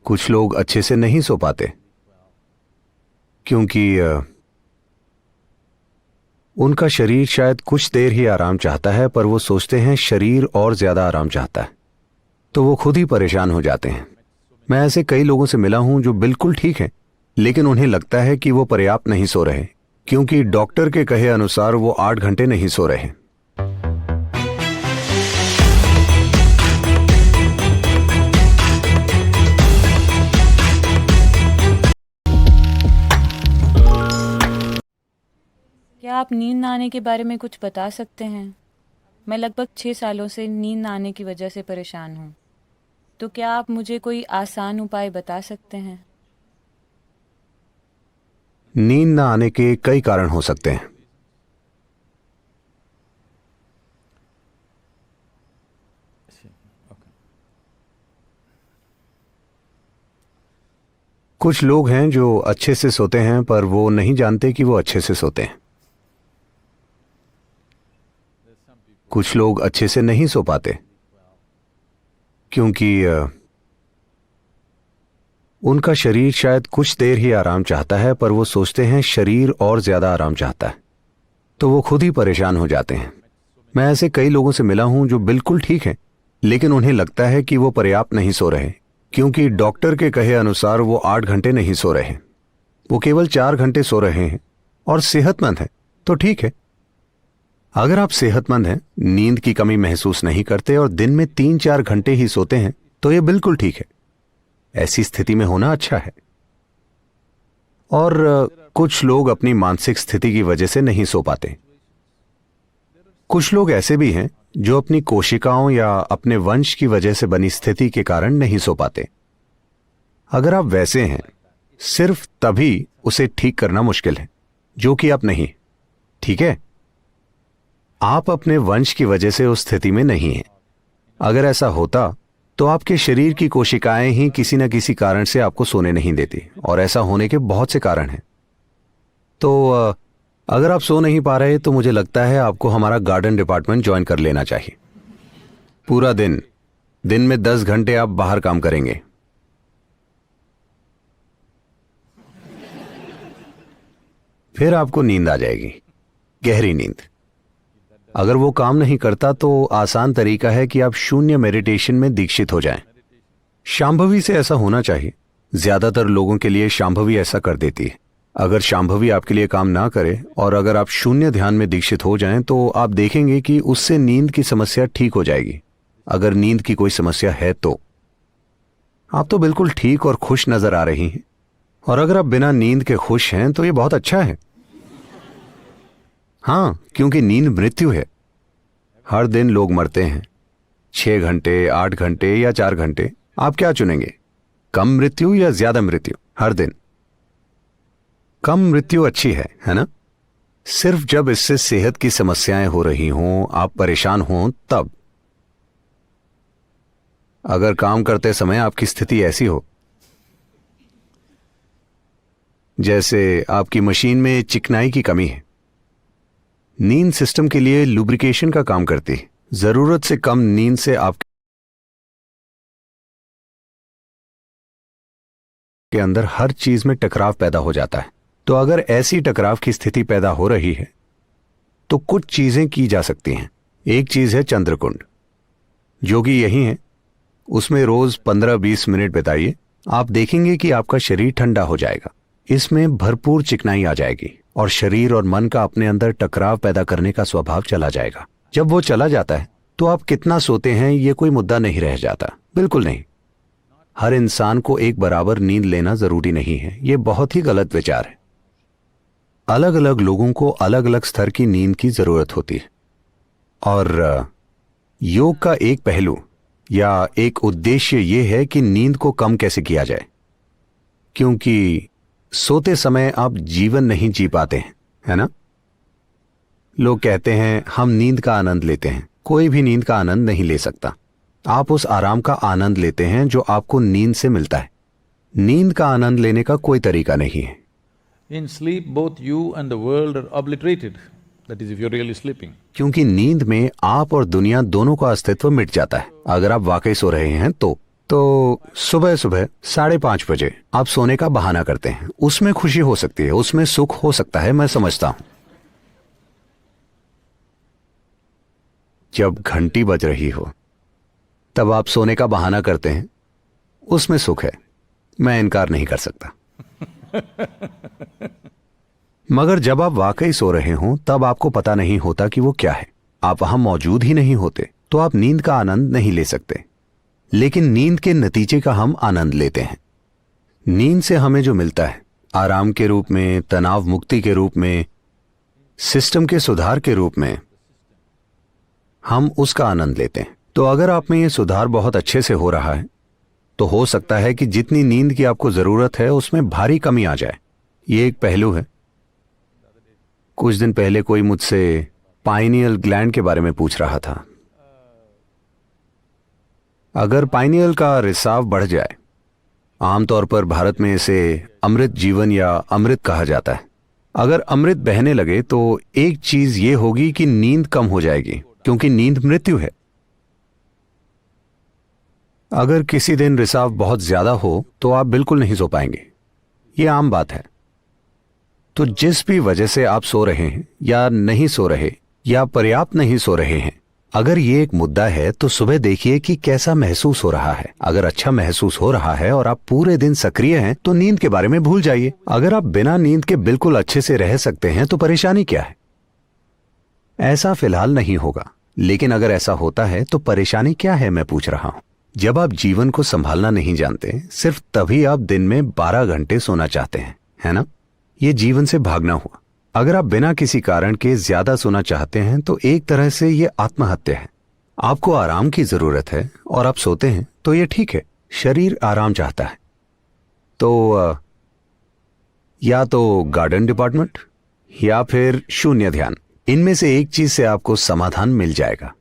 कुछ लोग अच्छे से नहीं सो पाते क्योंकि उनका शरीर शायद कुछ देर ही आराम चाहता है, पर वो सोचते हैं शरीर और ज्यादा आराम चाहता है, तो वो खुद ही परेशान हो जाते हैं। मैं ऐसे कई लोगों से मिला हूं जो बिल्कुल ठीक हैं, लेकिन उन्हें लगता है कि वो पर्याप्त नहीं सो रहे क्योंकि डॉक्टर के कहे अनुसार वो 8 घंटे नहीं सो रहे। क्या आप नींद ना आने के बारे में कुछ बता सकते हैं? मैं लगभग 6 सालों से नींद ना आने की वजह से परेशान हूँ। तो क्या आप मुझे कोई आसान उपाय बता सकते हैं? नींद न आने के कई कारण हो सकते हैं। कुछ लोग हैं जो अच्छे से सोते हैं, पर वो नहीं जानते कि वो अच्छे से सोते हैं। कुछ लोग अच्छे से नहीं सो पाते क्योंकि उनका शरीर शायद कुछ देर ही आराम चाहता है, पर वो सोचते हैं शरीर और ज्यादा आराम चाहता है, तो वो खुद ही परेशान हो जाते हैं। मैं ऐसे कई लोगों से मिला हूं जो बिल्कुल ठीक हैं, लेकिन उन्हें लगता है कि वो पर्याप्त नहीं सो रहे क्योंकि डॉक्टर के कहे अनुसार वो 8 घंटे नहीं सो रहे। वो केवल 4 घंटे सो रहे हैं और सेहतमंद हैं, तो ठीक है। अगर आप सेहतमंद हैं, नींद की कमी महसूस नहीं करते और दिन में 3-4 घंटे ही सोते हैं, तो ये बिल्कुल ठीक है। ऐसी स्थिति में होना अच्छा है। और कुछ लोग अपनी मानसिक स्थिति की वजह से नहीं सो पाते। कुछ लोग ऐसे भी हैं जो अपनी कोशिकाओं या अपने वंश की वजह से बनी स्थिति के कारण नहीं सो पाते। अगर आप वैसे हैं, सिर्फ तभी उसे ठीक करना मुश्किल है, जो कि आप नहीं। ठीक है, आप अपने वंश की वजह से उस स्थिति में नहीं हैं। अगर ऐसा होता तो आपके शरीर की कोशिकाएं ही किसी न किसी कारण से आपको सोने नहीं देती, और ऐसा होने के बहुत से कारण हैं। तो अगर आप सो नहीं पा रहे तो मुझे लगता है आपको हमारा गार्डन डिपार्टमेंट ज्वाइन कर लेना चाहिए। पूरा दिन में 10 घंटे आप बाहर काम करेंगे। फिर आपको नींद आ जाएगी, गहरी नींद। अगर वो काम नहीं करता तो आसान तरीका है कि आप शून्य मेडिटेशन में दीक्षित हो जाएं। शांभवी से ऐसा होना चाहिए। ज्यादातर लोगों के लिए शांभवी ऐसा कर देती है। अगर शांभवी आपके लिए काम ना करे और अगर आप शून्य ध्यान में दीक्षित हो जाएं, तो आप देखेंगे कि उससे नींद की समस्या ठीक हो जाएगी। अगर नींद की कोई समस्या है तो आप तो बिल्कुल ठीक और खुश नजर आ रही हैं, और अगर आप बिना नींद के खुश हैं तो ये बहुत अच्छा है। हां, क्योंकि नींद मृत्यु है। हर दिन लोग मरते हैं, 6 घंटे, 8 घंटे या 4 घंटे। आप क्या चुनेंगे, कम मृत्यु या ज्यादा मृत्यु? हर दिन कम मृत्यु अच्छी है ना? सिर्फ जब इससे सेहत की समस्याएं हो रही हों, आप परेशान हों, तब। अगर काम करते समय आपकी स्थिति ऐसी हो जैसे आपकी मशीन में चिकनाई की कमी है, नींद सिस्टम के लिए लुब्रिकेशन का काम करती है। जरूरत से कम नींद से आपके अंदर हर चीज में टकराव पैदा हो जाता है। तो अगर ऐसी टकराव की स्थिति पैदा हो रही है तो कुछ चीजें की जा सकती हैं। एक चीज है चंद्रकुंड, जो कि यही है। उसमें रोज 15-20 मिनट बिताइए। आप देखेंगे कि आपका शरीर ठंडा हो जाएगा। इसमें भरपूर चिकनाई आ जाएगी और शरीर और मन का अपने अंदर टकराव पैदा करने का स्वभाव चला जाएगा। जब वो चला जाता है तो आप कितना सोते हैं ये कोई मुद्दा नहीं रह जाता। बिल्कुल नहीं। हर इंसान को एक बराबर नींद लेना जरूरी नहीं है। ये बहुत ही गलत विचार है। अलग अलग लोगों को अलग अलग स्तर की नींद की जरूरत होती है, और योग का एक पहलू या एक उद्देश्य यह है कि नींद को कम कैसे किया जाए, क्योंकि सोते समय आप जीवन नहीं जी पाते हैं, है ना? लोग कहते हैं हम नींद का आनंद लेते हैं। कोई भी नींद का आनंद नहीं ले सकता। आप उस आराम का आनंद लेते हैं जो आपको नींद से मिलता है। नींद का आनंद लेने का कोई तरीका नहीं है। In sleep, both you and the world are obliterated. That is, if you're really sleeping. क्योंकि नींद में आप और दुनिया दोनों का अस्तित्व मिट जाता है। अगर आप वाकई सो रहे हैं तो तो सुबह सुबह 5:30 बजे आप सोने का बहाना करते हैं। उसमें खुशी हो सकती है, उसमें सुख हो सकता है, मैं समझता हूं। जब घंटी बज रही हो तब आप सोने का बहाना करते हैं, उसमें सुख है, मैं इनकार नहीं कर सकता। मगर जब आप वाकई सो रहे हों तब आपको पता नहीं होता कि वो क्या है, आप वहां मौजूद ही नहीं होते, तो आप नींद का आनंद नहीं ले सकते। लेकिन नींद के नतीजे का हम आनंद लेते हैं। नींद से हमें जो मिलता है, आराम के रूप में, तनाव मुक्ति के रूप में, सिस्टम के सुधार के रूप में, हम उसका आनंद लेते हैं। तो अगर आप में ये सुधार बहुत अच्छे से हो रहा है तो हो सकता है कि जितनी नींद की आपको जरूरत है उसमें भारी कमी आ जाए। ये एक पहलू है। कुछ दिन पहले कोई मुझसे पाइनियल ग्लैंड के बारे में पूछ रहा था। अगर पाइनियल का रिसाव बढ़ जाए, आमतौर पर भारत में इसे अमृत जीवन या अमृत कहा जाता है, अगर अमृत बहने लगे तो एक चीज ये होगी कि नींद कम हो जाएगी, क्योंकि नींद मृत्यु है। अगर किसी दिन रिसाव बहुत ज्यादा हो तो आप बिल्कुल नहीं सो पाएंगे, ये आम बात है। तो जिस भी वजह से आप सो रहे हैं या नहीं सो रहे या पर्याप्त नहीं सो रहे हैं, अगर ये एक मुद्दा है तो सुबह देखिए कि कैसा महसूस हो रहा है। अगर अच्छा महसूस हो रहा है और आप पूरे दिन सक्रिय हैं तो नींद के बारे में भूल जाइए। अगर आप बिना नींद के बिल्कुल अच्छे से रह सकते हैं तो परेशानी क्या है? ऐसा फिलहाल नहीं होगा, लेकिन अगर ऐसा होता है तो परेशानी क्या है, मैं पूछ रहा हूं। जब आप जीवन को संभालना नहीं जानते, सिर्फ तभी आप दिन में 12 घंटे सोना चाहते हैं, है ना? ये जीवन से भागना हुआ। अगर आप बिना किसी कारण के ज्यादा सोना चाहते हैं तो एक तरह से ये आत्महत्या है। आपको आराम की जरूरत है और आप सोते हैं तो ये ठीक है, शरीर आराम चाहता है। तो या तो गार्डन डिपार्टमेंट या फिर शून्य ध्यान, इनमें से एक चीज से आपको समाधान मिल जाएगा।